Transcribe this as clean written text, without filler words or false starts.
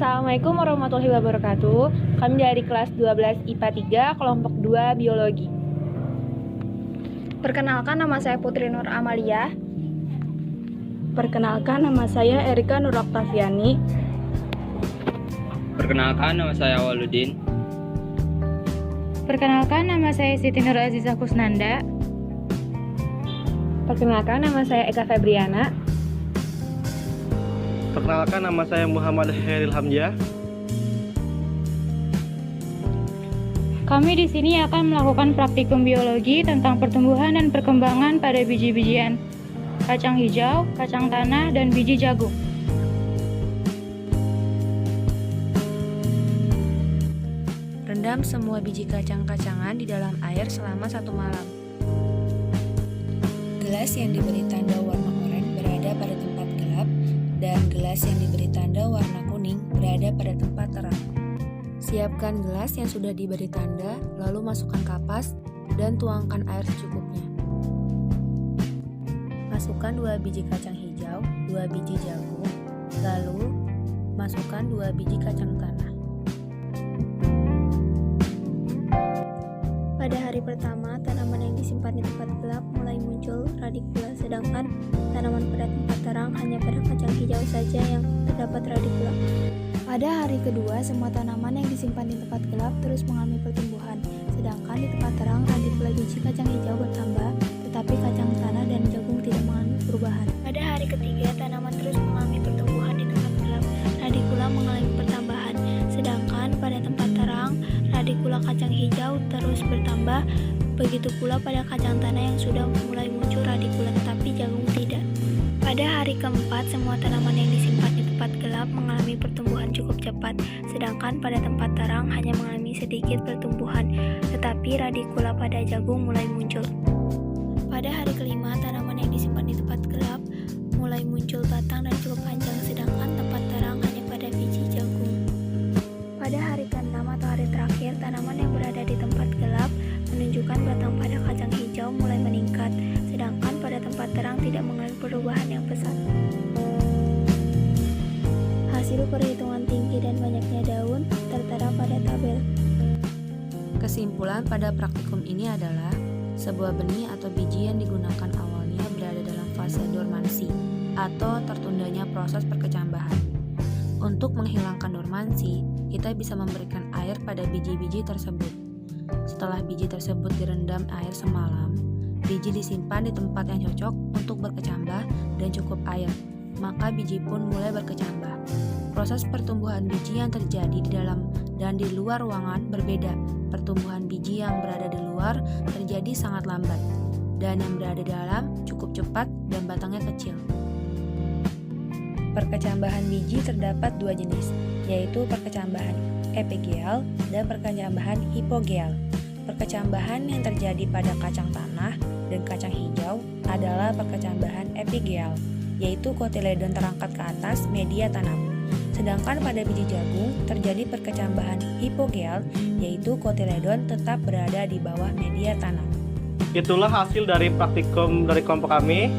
Assalamualaikum warahmatullahi wabarakatuh. Kami dari kelas 12 IPA 3, kelompok 2 Biologi. Perkenalkan, nama saya Putri Nur Amalia. Perkenalkan, nama saya Erika Nur Oktaviani. Perkenalkan, nama saya Waludin. Perkenalkan, nama saya Siti Nur Azizah Kusnanda. Perkenalkan, nama saya Eka Febriana. Perkenalkan, nama saya Muhammad Heril Hamzah. Kami di sini akan melakukan praktikum biologi tentang pertumbuhan dan perkembangan pada biji-bijian kacang hijau, kacang tanah, dan biji jagung. Rendam semua biji kacang-kacangan di dalam air selama 1 malam. Gelas yang diberi tanda warna oranye berada pada tempat gelap, dan gelas yang diberi tanda warna kuning berada pada tempat terang. Siapkan gelas yang sudah diberi tanda, lalu masukkan kapas dan tuangkan air secukupnya. Masukkan 2 biji kacang hijau, 2 biji jagung, lalu masukkan 2 biji kacang tanah. Pada hari pertama, tanaman yang disimpan di tempat gelap mulai muncul radikula, sedangkan tanaman pada tempat terang hanya pada kacang hijau saja yang terdapat radikula. Pada hari kedua, semua tanaman yang disimpan di tempat gelap terus mengalami pertumbuhan, sedangkan di tempat terang radikula biji kacang hijau bertambah, tetapi kacang tanah dan jagung tidak mengalami perubahan. Pada hari ketiga, tanaman terus mengalami pertumbuhan di tempat gelap, radikula mengalami pertambahan, sedangkan pada tempat terang radikula kacang hijau terus bertambah, begitu pula pada kacang tanah yang sudah mulai muncul radikula tetapi jagung tidak. Pada hari keempat, semua tanaman yang disimpan di tempat gelap mengalami pertumbuhan cukup cepat, sedangkan pada tempat terang hanya mengalami sedikit pertumbuhan, tetapi radikula pada jagung mulai muncul. Pada hari kelima, tanaman yang disimpan di tempat gelap mulai muncul batang dan cukup panjang, sedangkan tempat terang hanya pada biji jagung. Pada hari ke-6 atau hari terakhir, tanaman yang berada di tempat gelap menunjukkan batang pada kacang hijau mulai meningkat, sedangkan pada tempat terang tidak mengalami perubahan yang pesat. Hasil perhitungan tinggi dan banyaknya daun tertera pada tabel. Kesimpulan pada praktikum ini adalah sebuah benih atau biji yang digunakan awalnya berada dalam fase dormansi atau tertundanya proses perkecambahan. Untuk menghilangkan dormansi, kita bisa memberikan air pada biji-biji tersebut. Setelah biji tersebut direndam air semalam, biji disimpan di tempat yang cocok untuk berkecambah dan cukup air, maka biji pun mulai berkecambah. Proses pertumbuhan biji yang terjadi di dalam dan di luar ruangan berbeda. Pertumbuhan biji yang berada di luar terjadi sangat lambat, dan yang berada di dalam cukup cepat dan batangnya kecil. Perkecambahan biji terdapat 2 jenis, yaitu perkecambahan epigeal dan perkecambahan hipogeal. Perkecambahan yang terjadi pada kacang tanah dan kacang hijau adalah perkecambahan epigeal, yaitu kotiledon terangkat ke atas media tanam. Sedangkan pada biji jagung terjadi perkecambahan hipogeal, yaitu kotiledon tetap berada di bawah media tanam. Itulah hasil dari praktikum dari kelompok kami.